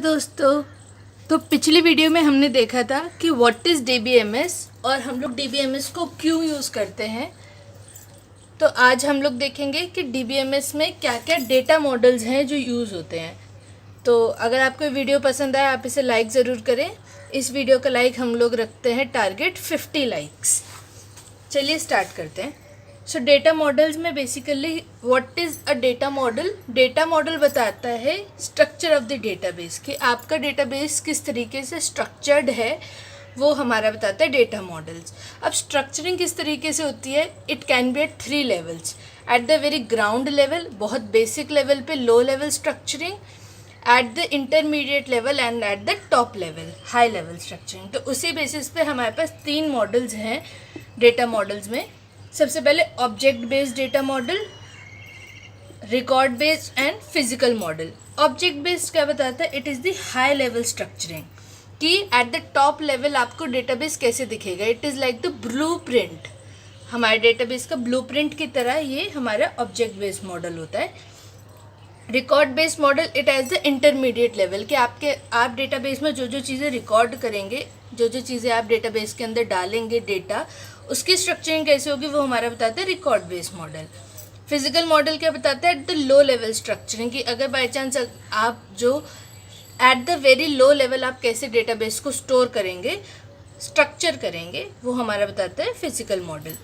दोस्तों, तो पिछली वीडियो में हमने देखा था कि व्हाट इज़ डीबीएमएस और हम लोग डीबीएमएस को क्यों यूज़ करते हैं। तो आज हम लोग देखेंगे कि डीबीएमएस में क्या क्या डेटा मॉडल्स हैं जो यूज़ होते हैं। तो अगर आपको वीडियो पसंद आए आप इसे लाइक ज़रूर करें। इस वीडियो का लाइक हम लोग रखते हैं टारगेट 50 लाइक्स। चलिए स्टार्ट करते हैं। सो डेटा मॉडल्स में basically what is a data model. Data model बताता है स्ट्रक्चर ऑफ द डेटाबेस, कि आपका डेटाबेस किस तरीके से स्ट्रक्चर्ड है, वो हमारा बताता है डेटा मॉडल्स। अब स्ट्रक्चरिंग किस तरीके से होती है, it can be at 3 levels. At the very ground level, बहुत बेसिक लेवल पे low level structuring, at the intermediate level and at the top level high level structuring. तो उसी बेसिस पे हमारे पास 3 मॉडल्स हैं डेटा मॉडल्स में। सबसे पहले object based data model, record based and physical model. Object based क्या बताता है, it is the high level structuring, कि एट द टॉप लेवल आपको डेटाबेस कैसे दिखेगा। It is like the blueprint, हमारे डेटाबेस का ब्लूप्रिंट की तरह ये हमारा ऑब्जेक्ट बेस्ड मॉडल होता है। Record based model, it as the intermediate level, कि आप डेटाबेस में जो जो चीज़ें रिकॉर्ड करेंगे, जो जो चीज़ें आप डेटाबेस के अंदर डालेंगे डेटा, उसकी स्ट्रक्चरिंग कैसे होगी वो हमारा बताता है record based model. Physical model क्या बताता है, at the low level structuring, कि अगर बाई चांस आप जो eight the very low level आप कैसे डेटाबेस को स्टोर करेंगे, स्ट्रक्चर करेंगे, वो हमारा बताता है फिजिकल मॉडल।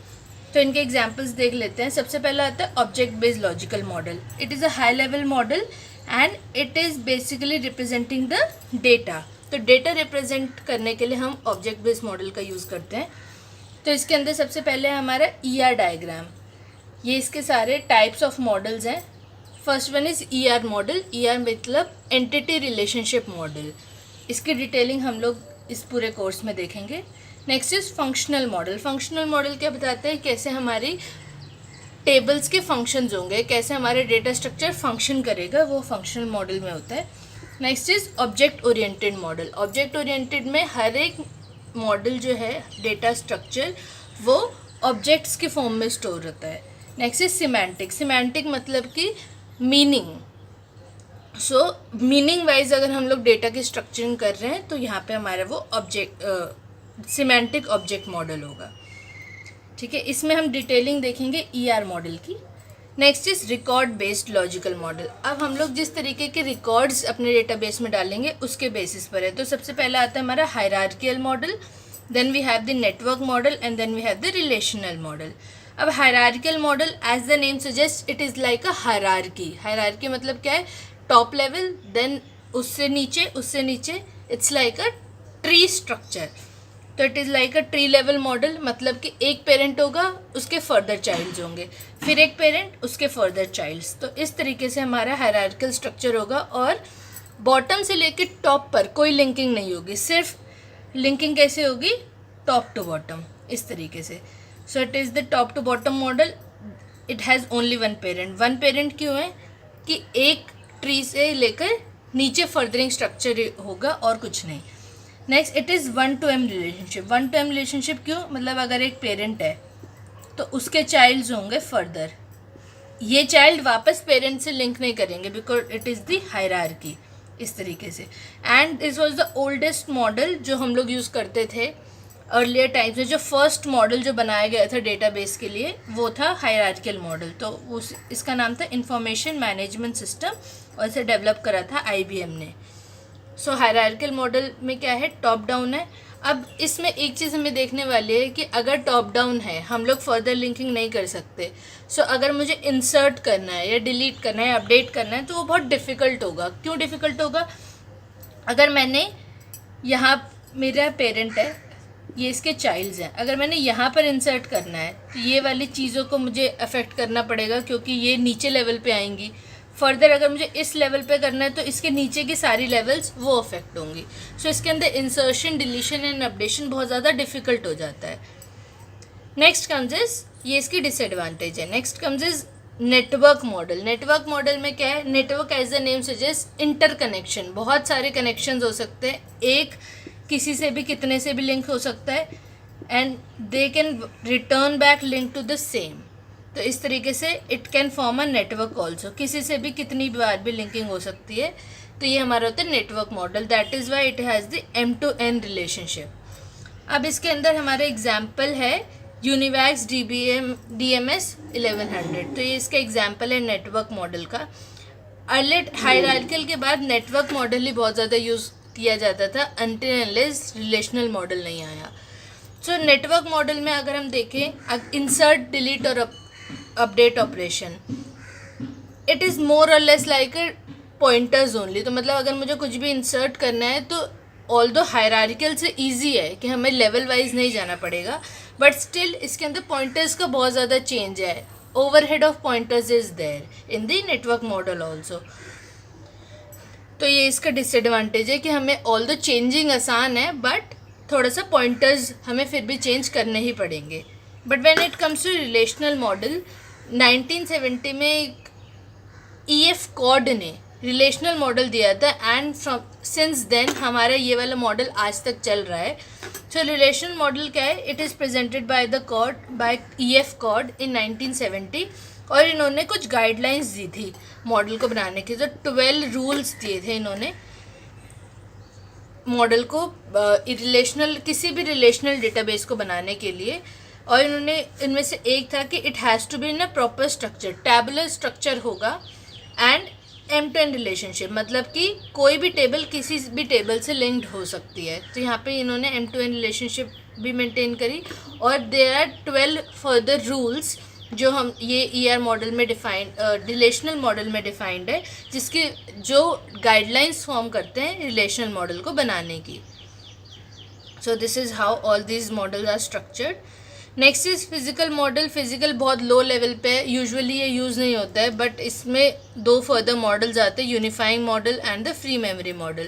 तो इनके एग्जाम्पल्स देख लेते हैं। सबसे पहला आता है object based logical model. It is a high level model and it is basically representing the data. तो डेटा रिप्रेजेंट करने के लिए हम ऑब्जेक्ट बेस्ड मॉडल का यूज़ करते हैं। तो इसके अंदर सबसे पहले हमारा ER डायग्राम, ये इसके सारे टाइप्स ऑफ मॉडल्स हैं। First one is ER model. ER मतलब एंटिटी रिलेशनशिप मॉडल। इसकी डिटेलिंग हम लोग इस पूरे कोर्स में देखेंगे। Next is functional model. Functional model क्या बताते हैं, कैसे हमारी टेबल्स के फंक्शंस होंगे, कैसे हमारे डेटा स्ट्रक्चर फंक्शन करेगा, वो फंक्शनल मॉडल में होता है। Next is object oriented model. Object oriented में हर एक मॉडल जो है डेटा स्ट्रक्चर वो ऑब्जेक्ट्स के फॉर्म में स्टोर होता है। Next is semantic. सिमेंटिक मतलब कि मीनिंग। सो मीनिंग वाइज अगर हम लोग डेटा की स्ट्रक्चरिंग कर रहे हैं तो यहाँ पे हमारा वो सिमेंटिक ऑब्जेक्ट मॉडल होगा। ठीक है, इसमें हम डिटेलिंग देखेंगे ER मॉडल की। Next is record based logical model. अब हम लोग जिस तरीके के रिकॉर्ड्स अपने डेटाबेस में डालेंगे उसके बेसिस पर है। तो सबसे पहला आता है हमारा hierarchical model, then we have the network model and then we have the relational model. अब hierarchical model as the name suggest, it is like a hierarchy. Hierarchy मतलब क्या है, टॉप लेवल, देन उससे नीचे, it's like a tree structure. तो it is like a tree level model, मतलब कि एक पेरेंट होगा, उसके फर्दर चाइल्ड्स होंगे, फिर एक पेरेंट, उसके फर्दर चाइल्ड्स। तो इस तरीके से हमारा हायरार्किकल स्ट्रक्चर होगा और बॉटम से लेकर टॉप पर कोई लिंकिंग नहीं होगी। सिर्फ लिंकिंग कैसे होगी, टॉप टू बॉटम, इस तरीके से। So it is the top to bottom model. It has only one parent. One parent क्यों है, कि एक ट्री से लेकर नीचे फर्दरिंग स्ट्रक्चर होगा और कुछ नहीं। Next it is 1-to-m relationship. 1-to-m relationship क्यों, मतलब अगर एक पेरेंट है तो उसके चाइल्ड्स होंगे फर्दर, ये चाइल्ड वापस पेरेंट से लिंक नहीं करेंगे because it is the hierarchy, इस तरीके से। And this was the oldest model जो हम लोग यूज़ करते थे अर्लियर टाइम्स में। जो फर्स्ट मॉडल जो बनाया गया था डेटाबेस के लिए वो था हायरार्कियल मॉडल। तो इसका नाम था इंफॉर्मेशन मैनेजमेंट सिस्टम और इसे डेवलप करा था IBM ने। सो हायरार्कियल मॉडल में क्या है, टॉप डाउन है। अब इसमें एक चीज़ हमें देखने वाली है कि अगर टॉप डाउन है, हम लोग फर्दर लिंकिंग नहीं कर सकते। सो अगर मुझे इंसर्ट करना है या डिलीट करना है, अपडेट करना है, तो वो बहुत डिफ़िकल्ट होगा। क्यों डिफ़िकल्ट होगा, अगर मैंने यहाँ, मेरा पेरेंट है, ये इसके चाइल्ड्स हैं, अगर मैंने यहाँ पर इंसर्ट करना है तो ये वाली चीज़ों को मुझे अफेक्ट करना पड़ेगा क्योंकि ये नीचे लेवल पे आएंगी। फर्दर अगर मुझे इस लेवल पे करना है तो इसके नीचे की सारी लेवल्स वो अफेक्ट होंगी। सो इसके अंदर इंसर्शन, डिलीशन एंड अपडेशन बहुत ज़्यादा डिफ़िकल्ट हो जाता है। नेक्स्ट कम्स इज, ये इसकी डिसएडवांटेज है। Next comes is network model. Network model में क्या है, network as the name suggest interconnection. बहुत सारे कनेक्शंस हो सकते हैं, एक किसी से भी कितने से भी लिंक हो सकता है, and they can return back link to the same. तो इस तरीके से it can form a network also, किसी से भी कितनी बार भी लिंकिंग हो सकती है, तो ये हमारा होता है network model, that is why it has the M2N relationship. अब इसके अंदर हमारा एग्जाम्पल है यूनिवैक्स DMS 1100, तो ये इसका एग्जाम्पल है नेटवर्क मॉडल का। अर्ली हायरार्किकल के बाद नेटवर्क मॉडल ही बहुत ज़्यादा यूज़ किया जाता था अनटिल अनलेस रिलेशनल मॉडल नहीं आया। सो नेटवर्क मॉडल में अगर हम देखें इंसर्ट, डिलीट और update operation, it is more और लेस लाइक पॉइंटर्स ओनली। तो मतलब अगर मुझे कुछ भी इंसर्ट करना है तो ऑल्दो हायरार्किकल से ईजी है कि हमें लेवल वाइज नहीं जाना पड़ेगा, बट स्टिल इसके अंदर पॉइंटर्स का बहुत ज़्यादा चेंज है। Overhead of pointers is there in the network model also. तो ये इसका डिसएडवांटेज है कि हमें ऑल्दो चेंजिंग आसान है बट थोड़ा सा पॉइंटर्स हमें फिर भी चेंज करने ही पड़ेंगे। But when it comes to relational model, 1970 में एक EF कॉर्ड ने रिलेशनल मॉडल दिया था एंड फ्रॉम सिंस देन हमारा ये वाला मॉडल आज तक चल रहा है। सो रिलेशनल मॉडल क्या है, it is presented by EF Codd in 1970, और इन्होंने कुछ गाइडलाइंस दी थी मॉडल को बनाने की। तो 12 रूल्स दिए थे इन्होंने मॉडल को रिलेशनल किसी भी रिलेशनल डेटाबेस को बनाने के लिए, और इन्होंने इनमें से एक था कि it has to be in a proper structure, tabular structure होगा एंड M2N रिलेशनशिप, मतलब कि कोई भी टेबल किसी भी टेबल से लिंक्ड हो सकती है। तो यहाँ पे इन्होंने M2N रिलेशनशिप भी मेंटेन करी, और देयर आर 12 फर्दर रूल्स जो हम ये ER मॉडल में डिफाइंड, रिलेशनल मॉडल में डिफाइंड है, जिसकी जो गाइडलाइंस फॉर्म करते हैं रिलेशनल मॉडल को बनाने की। So this is how all these models are structured. Next is physical model. Physical बहुत लो लेवल पे है, यूजुअली ये यूज़ नहीं होता है, बट इसमें 2 फर्दर मॉडल्स आते हैं, unifying model and the free memory model.